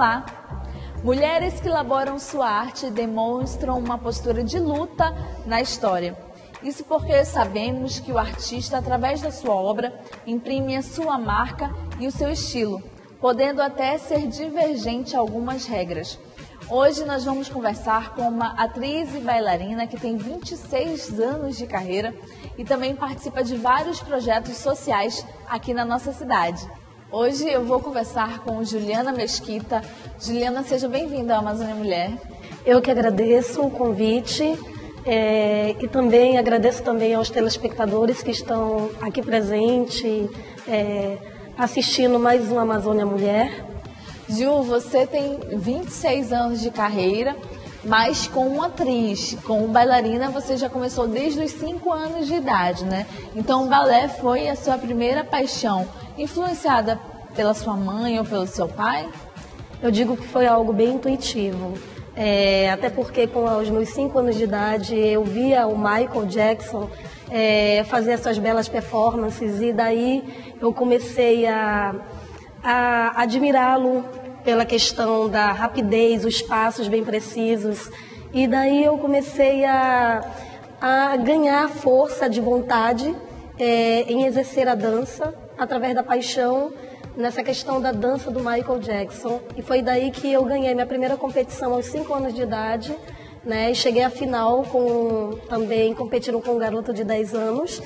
Olá! Mulheres que elaboram sua arte demonstram uma postura de luta na história. Isso porque sabemos que o artista, através da sua obra, imprime a sua marca e o seu estilo, podendo até ser divergente a algumas regras. Hoje nós vamos conversar com uma atriz e bailarina que tem 26 anos de carreira e também participa de vários projetos sociais aqui na nossa cidade. Hoje eu vou conversar com Juliana Mesquita. Juliana, seja bem-vinda ao Amazônia Mulher. Eu que agradeço o convite e também agradeço também aos telespectadores que estão aqui presentes, assistindo mais um Amazônia Mulher. Ju, você tem 26 anos de carreira, mas como atriz, como bailarina, você já começou desde os 5 anos de idade, né? Então o balé foi a sua primeira paixão, influenciada pela sua mãe ou pelo seu pai? Eu digo que foi algo bem intuitivo, até porque com os meus 5 anos de idade eu via o Michael Jackson fazer essas belas performances e daí eu comecei a admirá-lo pela questão da rapidez, os passos bem precisos. E daí eu comecei a ganhar força de vontade em exercer a dança, através da paixão nessa questão da dança do Michael Jackson. E foi daí que eu ganhei minha primeira competição aos 5 anos de idade, né? E cheguei à final também competindo com um garoto de 10 anos,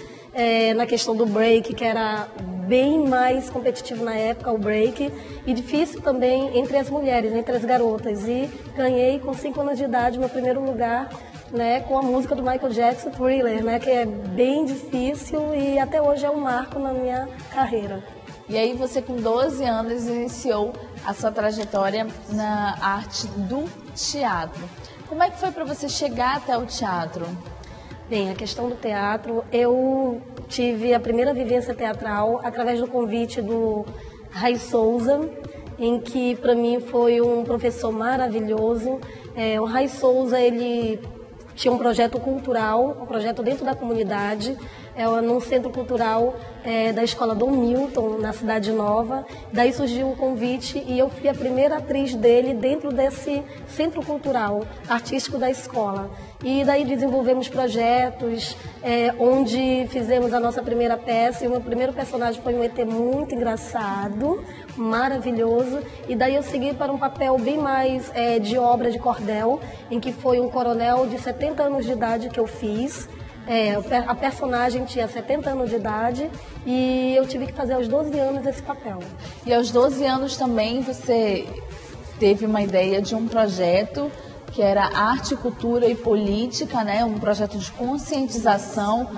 na questão do break, que era bem mais competitivo na época, o break, e difícil também entre as mulheres, entre as garotas. E ganhei com 5 anos de idade meu primeiro lugar, né, com a música do Michael Jackson, Thriller, né, que é bem difícil e até hoje é um marco na minha carreira. E aí você com 12 anos iniciou a sua trajetória na arte do teatro. Como é que foi para você chegar até o teatro? Bem, a questão do teatro, eu tive a primeira vivência teatral através do convite do Ray Souza, em que para mim foi um professor maravilhoso. O Ray Souza, ele tinha um projeto cultural, um projeto dentro da comunidade, num centro cultural da Escola Dom Milton, na Cidade Nova. Daí surgiu o convite e eu fui a primeira atriz dele dentro desse centro cultural artístico da escola. E daí desenvolvemos projetos onde fizemos a nossa primeira peça. E o meu primeiro personagem foi um ET muito engraçado, maravilhoso. E daí eu segui para um papel bem mais de obra de cordel, em que foi um coronel de 70 anos de idade que eu fiz. A personagem tinha 70 anos de idade e eu tive que fazer aos 12 anos esse papel. E aos 12 anos também você teve uma ideia de um projeto que era arte, cultura e política, né? Um projeto de conscientização.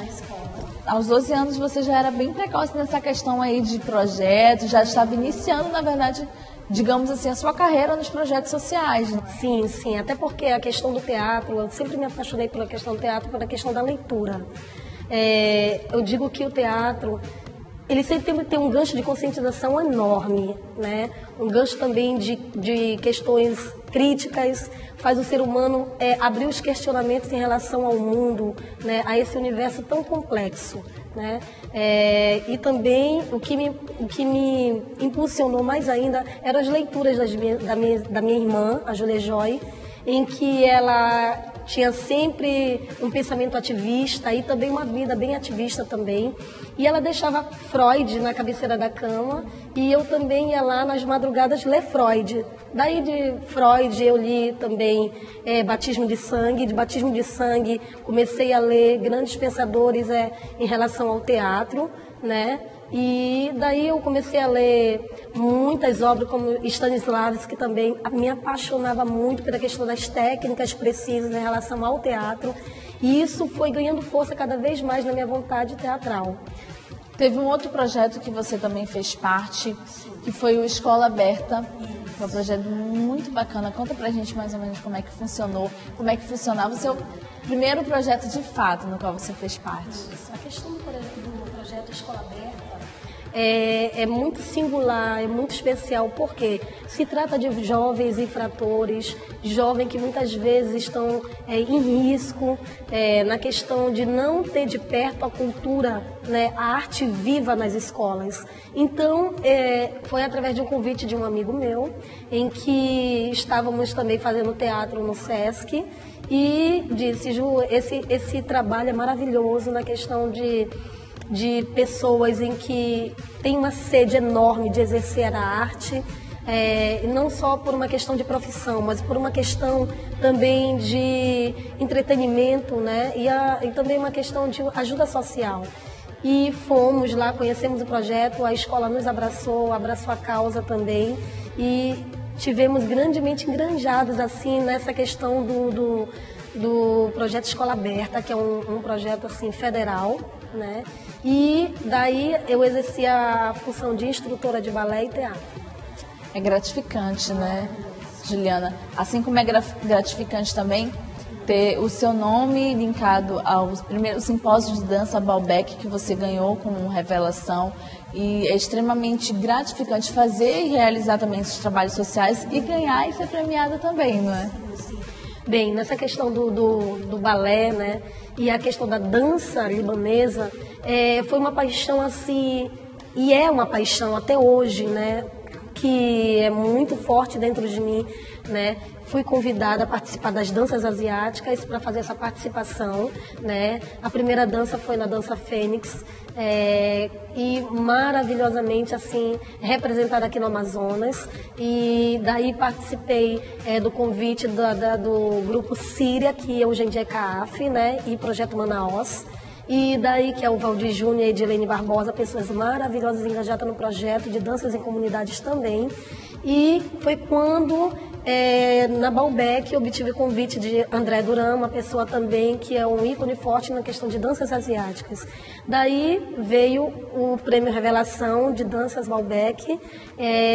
Aos 12 anos você já era bem precoce nessa questão aí de projetos, já estava iniciando, na verdade, digamos assim, a sua carreira nos projetos sociais. Né? Sim, sim, até porque a questão do teatro, eu sempre me apaixonei pela questão do teatro, pela questão da leitura. Eu digo que o teatro, ele sempre tem um gancho de conscientização enorme, né? Um gancho também de questões críticas, faz o ser humano abrir os questionamentos em relação ao mundo, né? A esse universo tão complexo. Né? E também o que me impulsionou mais ainda eram as leituras da minha irmã, a Júlia Joy, em que ela tinha sempre um pensamento ativista e também uma vida bem ativista também. E ela deixava Freud na cabeceira da cama e eu também ia lá nas madrugadas ler Freud. Daí de Freud eu li também Batismo de Sangue. De Batismo de Sangue comecei a ler grandes pensadores em relação ao teatro, né? E daí eu comecei a ler muitas obras como Stanislavski, que também me apaixonava muito pela questão das técnicas precisas em relação ao teatro. E isso foi ganhando força cada vez mais na minha vontade teatral. Teve um outro projeto que você também fez parte, que foi o Escola Aberta. Foi um projeto muito bacana. Conta pra gente mais ou menos como é que funcionou, como é que funcionava o seu primeiro projeto de fato no qual você fez parte. A questão do projeto Escola Aberta, é muito singular, é muito especial, porque se trata de jovens infratores, jovens que muitas vezes estão em risco, na questão de não ter de perto a cultura, né, a arte viva nas escolas. Então, foi através de um convite de um amigo meu, em que estávamos também fazendo teatro no SESC, e disse: Ju, esse trabalho é maravilhoso na questão de pessoas em que tem uma sede enorme de exercer a arte, não só por uma questão de profissão, mas por uma questão também de entretenimento, né? E também uma questão de ajuda social. E fomos lá, conhecemos o projeto, a escola nos abraçou a causa também, e tivemos grandemente engranjados assim, nessa questão do projeto Escola Aberta, que é um projeto assim, federal, né? E daí eu exerci a função de instrutora de balé e teatro. É gratificante, né, Juliana? Assim como é gratificante também ter o seu nome linkado aos primeiros simpósios de dança Balbec que você ganhou como revelação. E é extremamente gratificante fazer e realizar também esses trabalhos sociais e ganhar e ser premiada também, não é? Bem, nessa questão do balé, né, e a questão da dança libanesa, foi uma paixão assim, e é uma paixão até hoje, né, que é muito forte dentro de mim, né. Fui convidada a participar das danças asiáticas para fazer essa participação, né. A primeira dança foi na dança Fênix, e maravilhosamente assim representada aqui no Amazonas, e daí participei do convite do grupo Síria, que hoje em dia é CAAF, né, e Projeto Manaus. E daí que é o Valdir Júnior e a Edilene Barbosa, pessoas maravilhosas engajadas no projeto de danças em comunidades também. E foi quando, na Balbec, eu obtive o convite de André Duran, uma pessoa também que é um ícone forte na questão de danças asiáticas. Daí veio o Prêmio Revelação de Danças Balbec,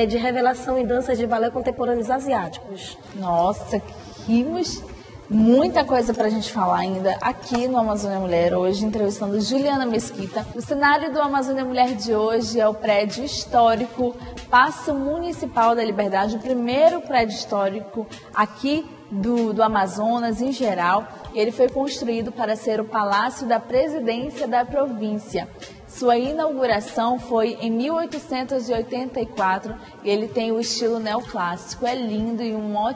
de revelação em danças de balé contemporâneos asiáticos. Nossa, muita coisa para a gente falar ainda aqui no Amazônia Mulher, hoje entrevistando Juliana Mesquita. O cenário do Amazônia Mulher de hoje é o prédio histórico Paço Municipal da Liberdade, o primeiro prédio histórico aqui do Amazonas em geral. Ele foi construído para ser o Palácio da Presidência da Província. Sua inauguração foi em 1884 e ele tem o estilo neoclássico. É lindo e uma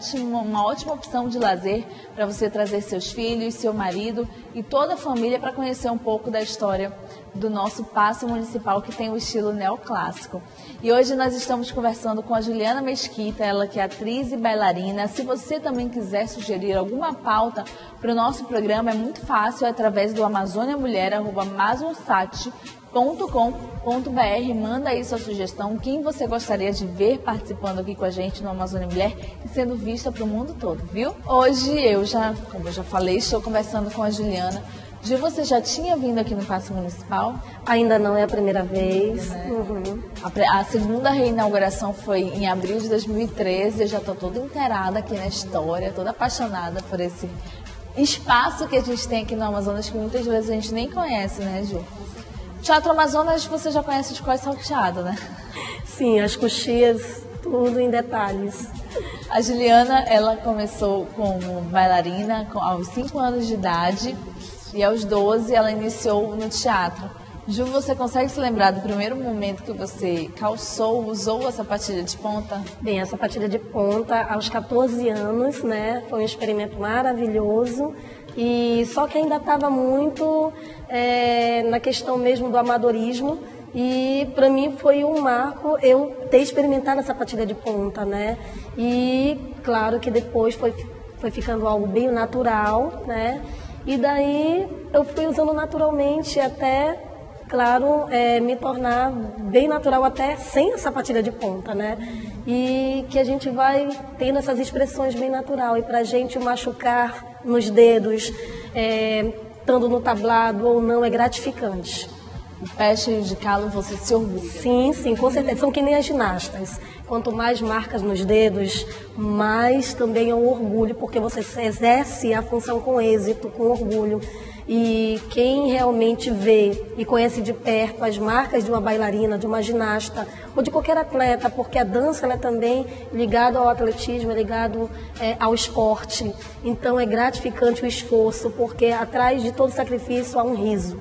ótima opção de lazer para você trazer seus filhos, seu marido e toda a família para conhecer um pouco da história do nosso Paço Municipal, que tem o estilo neoclássico. E hoje nós estamos conversando com a Juliana Mesquita, ela que é atriz e bailarina. Se você também quiser sugerir alguma pauta para o nosso programa, é muito fácil, através do amazoniamulher@amazonsat.com.br. Manda aí sua sugestão, quem você gostaria de ver participando aqui com a gente no Amazônia Mulher e sendo vista para o mundo todo, viu? Hoje como eu já falei, estou conversando com a Juliana. Ju, você já tinha vindo aqui no Paço Municipal? Ainda não, é a primeira vez. Né? Uhum. A segunda reinauguração foi em abril de 2013. Eu já estou toda inteirada aqui na história, toda apaixonada por esse espaço que a gente tem aqui no Amazonas, que muitas vezes a gente nem conhece, né, Ju? Teatro Amazonas você já conhece de cor salteado, né? Sim, as coxias, tudo em detalhes. A Juliana, ela começou como bailarina aos 5 anos de idade e aos 12 ela iniciou no teatro. Ju, você consegue se lembrar do primeiro momento que você usou a sapatilha de ponta? Bem, a sapatilha de ponta aos 14 anos, né? Foi um experimento maravilhoso. E só que ainda estava muito na questão mesmo do amadorismo, e para mim foi um marco eu ter experimentado a sapatilha de ponta, né? E claro que depois foi ficando algo bem natural, né? E daí eu fui usando naturalmente até, claro, me tornar bem natural até sem a sapatilha de ponta, né? E que a gente vai tendo essas expressões bem natural. E pra gente machucar nos dedos, estando no tablado ou não, é gratificante. o pé cheio de calo, você se orgulha. Sim, sim, com certeza. São que nem as ginastas. Quanto mais marcas nos dedos, mais também é um orgulho, porque você exerce a função com êxito, com orgulho. E quem realmente vê e conhece de perto as marcas de uma bailarina, de uma ginasta ou de qualquer atleta, porque a dança ela é também ligada ao atletismo, é ligado ao esporte. Então é gratificante o esforço, porque atrás de todo sacrifício há um riso.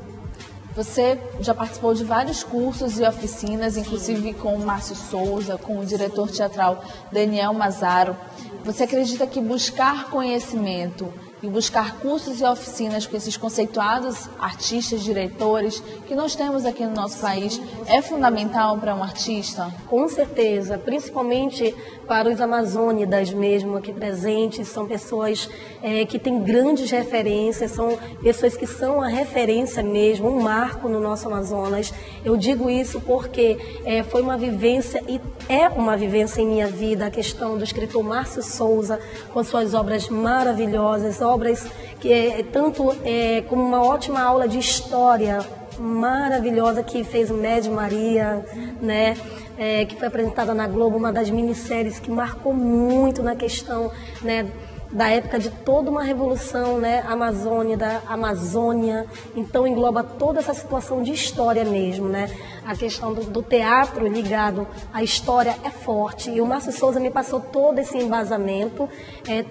Você já participou de vários cursos e oficinas, inclusive com o Márcio Souza, com o diretor teatral Daniel Mazaro. Você acredita que buscar conhecimento e buscar cursos e oficinas com esses conceituados artistas, diretores, que nós temos aqui no nosso país, é fundamental para um artista? Com certeza, principalmente para os amazônidas mesmo aqui presentes, são pessoas que têm grandes referências, são pessoas que são a referência mesmo, um marco no nosso Amazonas. Eu digo isso porque foi uma vivência e é uma vivência em minha vida, a questão do escritor Márcio Souza, com suas obras maravilhosas, obras que tanto como uma ótima aula de história maravilhosa que fez o Médio Maria, né? Que foi apresentada na Globo, uma das minisséries que marcou muito na questão, né, da época de toda uma revolução, né, da Amazônia. Então engloba toda essa situação de história mesmo, né? A questão do teatro ligado à história é forte. E o Márcio Souza me passou todo esse embasamento,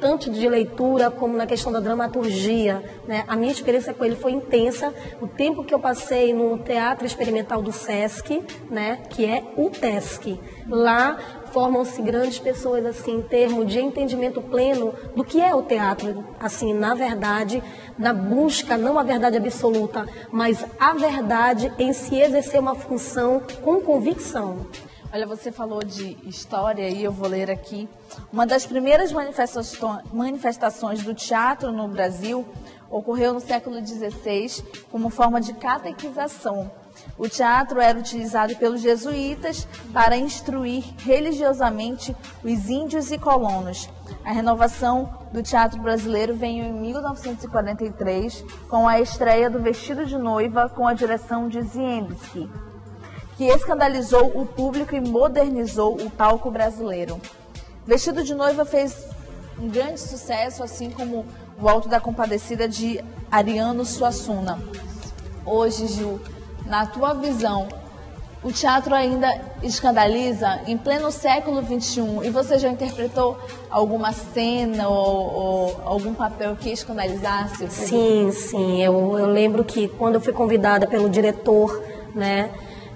tanto de leitura como na questão da dramaturgia, né? A minha experiência com ele foi intensa. O tempo que eu passei no Teatro Experimental do Sesc, né, que é o TESC, lá formam-se grandes pessoas, assim, em termos de entendimento pleno do que é o teatro, assim, na verdade, na busca, não a verdade absoluta, mas a verdade em se exercer uma função com convicção. Olha, você falou de história e eu vou ler aqui. Uma das primeiras manifestações do teatro no Brasil ocorreu no século XVI como forma de catequização. O teatro era utilizado pelos jesuítas para instruir religiosamente os índios e colonos. A renovação do teatro brasileiro veio em 1943 com a estreia do Vestido de Noiva com a direção de Ziemski, que escandalizou o público e modernizou o palco brasileiro. Vestido de Noiva fez um grande sucesso, assim como o Alto da Compadecida de Ariano Suassuna. Hoje, Gil, na tua visão, o teatro ainda escandaliza em pleno século XXI, e você já interpretou alguma cena ou algum papel que escandalizasse? Sim, sim. Eu lembro que quando eu fui convidada pelo diretor, né,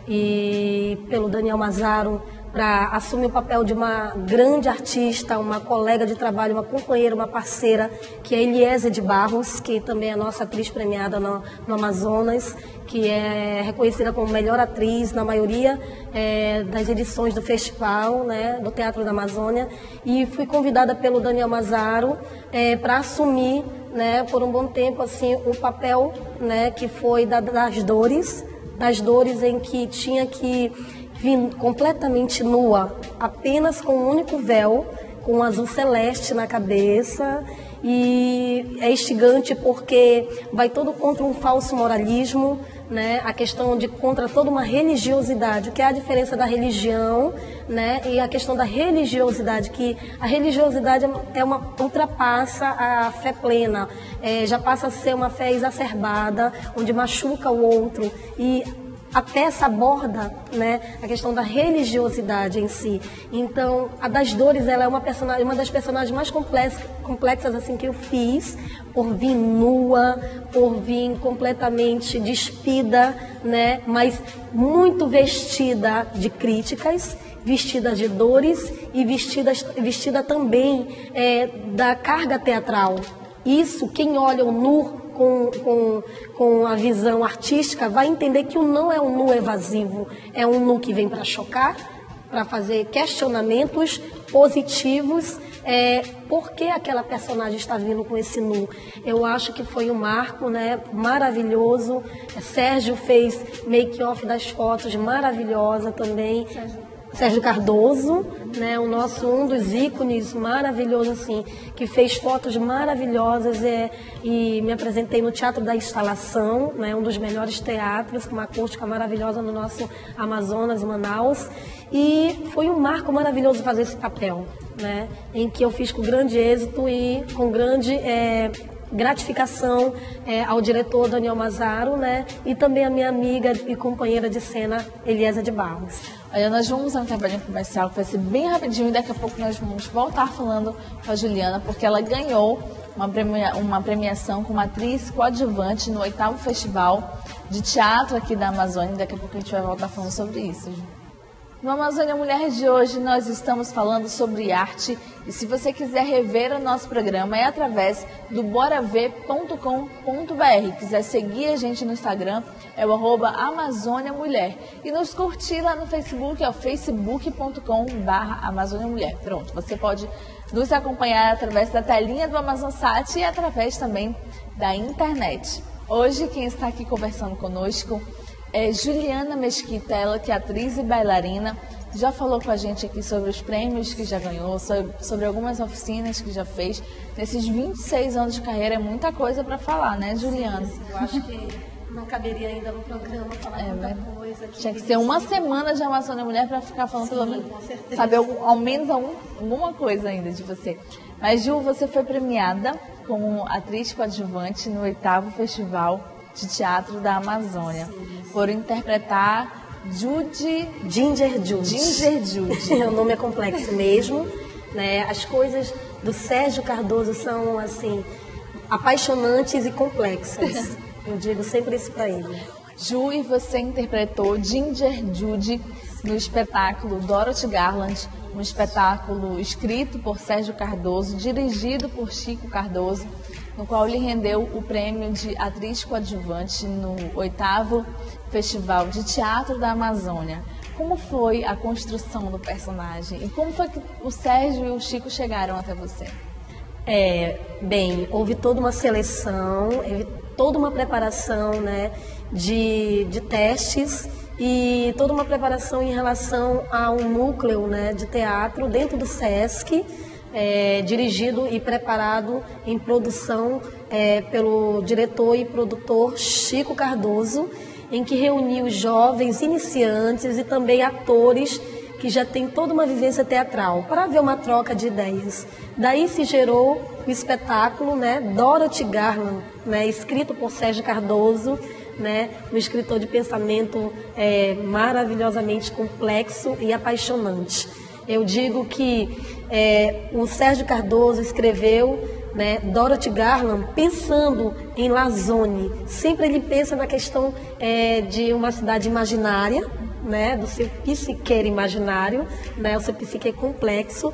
e pelo Daniel Mazaro, para assumir o papel de uma grande artista, uma colega de trabalho, uma companheira, uma parceira, que é Eliese de Barros, que também é a nossa atriz premiada no Amazonas, que é reconhecida como melhor atriz na maioria das edições do festival, né, do Teatro da Amazônia, e fui convidada pelo Daniel Mazaro para assumir, né, por um bom tempo, assim, o papel, né, que foi das dores em que tinha que vir completamente nua, apenas com um único véu, com um azul celeste na cabeça, e é instigante porque vai todo contra um falso moralismo, né? A questão de contra toda uma religiosidade, o que é a diferença da religião, né? E a questão da religiosidade, que a religiosidade ultrapassa a fé plena, já passa a ser uma fé exacerbada, onde machuca o outro, e a peça aborda, né, a questão da religiosidade em si. Então, a das dores, ela é uma das personagens mais complexas assim, que eu fiz, por vir nua, por vir completamente despida, né, mas muito vestida de críticas, vestida de dores e vestida também da carga teatral. Isso, quem olha o nu com a visão artística vai entender que o não é um nu evasivo, é um nu que vem para chocar, para fazer questionamentos positivos. Por que aquela personagem está vindo com esse nu? Eu acho que foi um marco, né, maravilhoso. Sérgio fez make-off das fotos, maravilhosa também. Sérgio Cardoso, né, um dos ícones maravilhosos, assim, que fez fotos maravilhosas e me apresentei no Teatro da Instalação, né, um dos melhores teatros, com uma acústica maravilhosa no nosso Amazonas, em Manaus, e foi um marco maravilhoso fazer esse papel, né, em que eu fiz com grande êxito e com grande gratificação ao diretor Daniel Mazaro, né, e também a minha amiga e companheira de cena Eliesa de Barros. Olha, nós vamos a um trabalho comercial que vai ser bem rapidinho e daqui a pouco nós vamos voltar falando com a Juliana, porque ela ganhou uma premiação como atriz coadjuvante no 8º Festival de Teatro aqui da Amazônia. Daqui a pouco a gente vai voltar falando sobre isso, Ju. No Amazônia Mulher de hoje, nós estamos falando sobre arte e se você quiser rever o nosso programa é através do boraver.com.br. Quiser seguir a gente no Instagram, é o @AmazôniaMulher. E nos curtir lá no Facebook, é o facebook.com/AmazôniaMulher. Pronto, você pode nos acompanhar através da telinha do AmazonSat e através também da internet. Hoje, quem está aqui conversando conosco é Juliana Mesquita, ela que é atriz e bailarina, já falou com a gente aqui sobre os prêmios que já ganhou, sobre algumas oficinas que já fez. Nesses 26 anos de carreira é muita coisa para falar, né, Juliana? Sim, eu acho que não caberia ainda no programa falar muita coisa. Tinha que ser uma semana de Amazônia Mulher para ficar falando, pelo menos, saber ao menos alguma coisa ainda de você. Mas, Ju, você foi premiada como atriz coadjuvante no 8º Festival de Teatro da Amazônia, por interpretar Ginger Judy. O nome é complexo mesmo, né? As coisas do Sérgio Cardoso são, assim, apaixonantes e complexas. Eu digo sempre isso para ele. Ju, e você interpretou Ginger Judy no espetáculo Dorothy Garland, um espetáculo escrito por Sérgio Cardoso, dirigido por Chico Cardoso, no qual lhe rendeu o prêmio de atriz coadjuvante no 8º Festival de Teatro da Amazônia. Como foi a construção do personagem? E como foi que o Sérgio e o Chico chegaram até você? Bem, houve toda uma seleção, houve toda uma preparação, né, de testes e toda uma preparação em relação a um núcleo, né, de teatro dentro do SESC, dirigido e preparado em produção pelo diretor e produtor Chico Cardoso, em que reuniu jovens iniciantes e também atores que já têm toda uma vivência teatral, para haver uma troca de ideias. Daí se gerou o espetáculo, né, Dorothy Garland, né, escrito por Sérgio Cardoso, né, um escritor de pensamento maravilhosamente complexo e apaixonante. Eu digo que o Sérgio Cardoso escreveu, né, Dorothy Garland pensando em Lazone. Sempre ele pensa na questão de uma cidade imaginária, né, do seu psique imaginário, né, o seu psique complexo,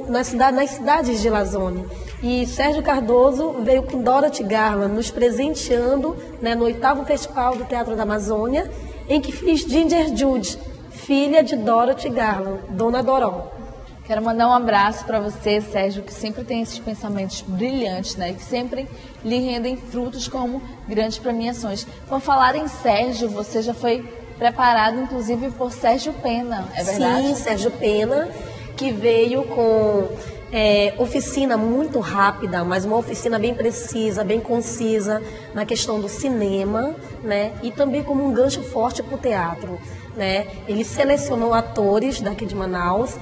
nas cidades de Lazone. E Sérgio Cardoso veio com Dorothy Garland nos presenteando, né, no 8º Festival do Teatro da Amazônia, em que fiz Ginger Judy, filha de Dorothy Garland, Dona Doró. Quero mandar um abraço para você, Sérgio, que sempre tem esses pensamentos brilhantes, né? Que sempre lhe rendem frutos como grandes premiações. Por falar em Sérgio, você já foi preparado, inclusive, por Sérgio Pena, é verdade? Sim, Sérgio Pena, que veio com oficina muito rápida, mas uma oficina bem precisa, bem concisa na questão do cinema, né? E também como um gancho forte para o teatro, né? Ele selecionou atores daqui de Manaus,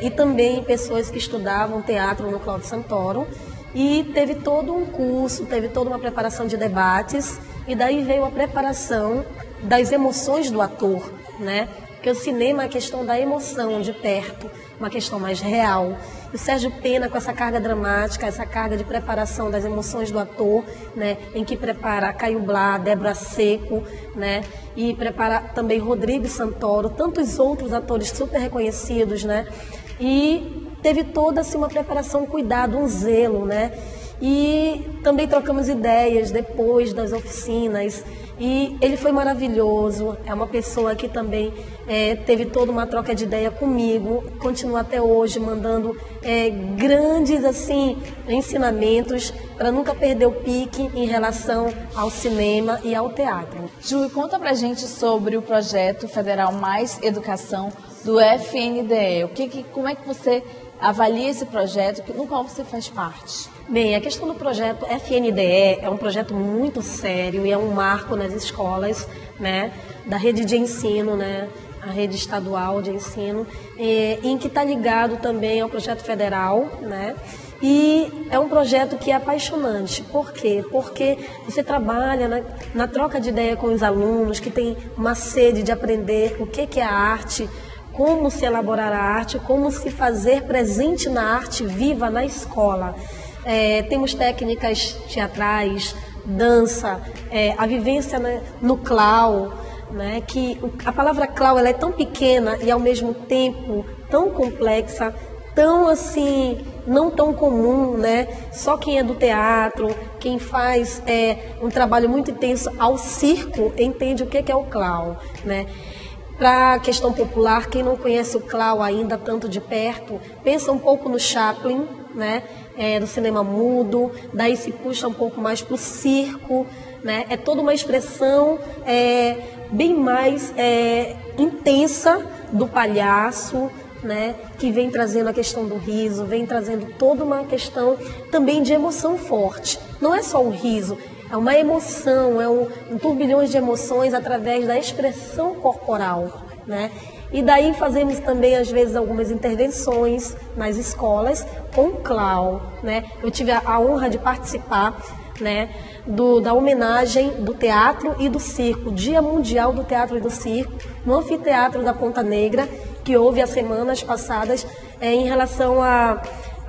e também pessoas que estudavam teatro no Cláudio Santoro, e teve todo um curso, teve toda uma preparação de debates, e daí veio a preparação das emoções do ator, né? Porque o cinema é a questão da emoção de perto, uma questão mais real. E o Sérgio Pena, com essa carga dramática, essa carga de preparação das emoções do ator, né, em que prepara Caio Blá, Débora Seco, né, e prepara também Rodrigo Santoro, tantos outros atores super reconhecidos, né, e teve toda assim, uma preparação, um cuidado, um zelo, né, E também trocamos ideias depois das oficinas. E ele foi maravilhoso, é uma pessoa que também teve toda uma troca de ideia comigo, continua até hoje mandando grandes assim, ensinamentos para nunca perder o pique em relação ao cinema e ao teatro. Ju, conta pra gente sobre o projeto Federal Mais Educação do FNDE. Como é que você avalia esse projeto no qual você faz parte? Bem, a questão do projeto FNDE é um projeto muito sério e é um marco nas escolas, né, da rede de ensino, né, a rede estadual de ensino, em que está ligado também ao projeto federal, né, e é um projeto que é apaixonante. Por quê? Porque você trabalha na troca de ideia com os alunos que têm uma sede de aprender o que é a arte, como se elaborar a arte, como se fazer presente na arte viva na escola. Temos técnicas teatrais, dança, a vivência, né, no clau, né, que a palavra clau ela é tão pequena e ao mesmo tempo tão complexa, tão assim, não tão comum, né? Só quem é do teatro, quem faz um trabalho muito intenso ao circo, entende o que é o clau, né? Para a questão popular, quem não conhece o clau ainda tanto de perto, pensa um pouco no Chaplin, né? Do cinema mudo, daí se puxa um pouco mais para o circo, né? É toda uma expressão bem mais intensa do palhaço, né? Que vem trazendo a questão do riso, vem trazendo toda uma questão também de emoção forte. Não é só o riso, é uma emoção, é um turbilhão de emoções através da expressão corporal, né? E daí fazemos também, às vezes, algumas intervenções nas escolas com clau, né? Eu tive a honra de participar, né, da homenagem do teatro e do circo, Dia Mundial do Teatro e do Circo, no Anfiteatro da Ponta Negra, que houve as semanas passadas em relação a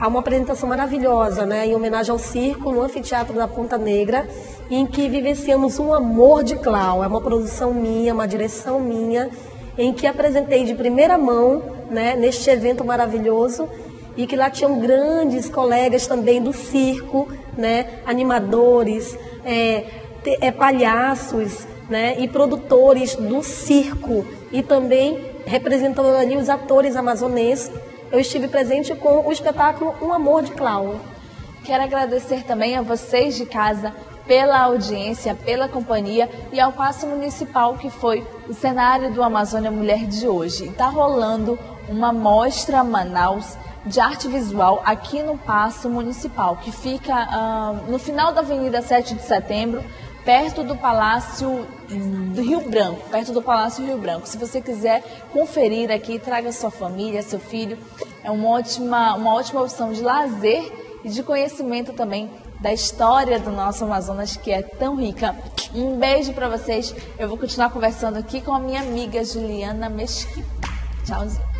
uma apresentação maravilhosa, né, em homenagem ao circo, no Anfiteatro da Ponta Negra, em que vivenciamos um amor de clau. É uma produção minha, uma direção minha, em que apresentei de primeira mão, né, neste evento maravilhoso, e que lá tinham grandes colegas também do circo, né, animadores, palhaços, né, e produtores do circo, e também representando ali os atores amazonenses. Eu estive presente com o espetáculo Um Amor de Clau. Quero agradecer também a vocês de casa pela audiência, pela companhia e ao Paço Municipal, que foi o cenário do Amazônia Mulher de hoje. Está rolando uma mostra Manaus de arte visual aqui no Paço Municipal, que fica no final da Avenida 7 de Setembro, perto do Palácio do Rio Branco, Se você quiser conferir aqui, traga sua família, seu filho. É uma ótima opção de lazer e de conhecimento também da história do nosso Amazonas, que é tão rica. Um beijo para vocês. Eu vou continuar conversando aqui com a minha amiga Juliana Mesquita. Tchauzinho.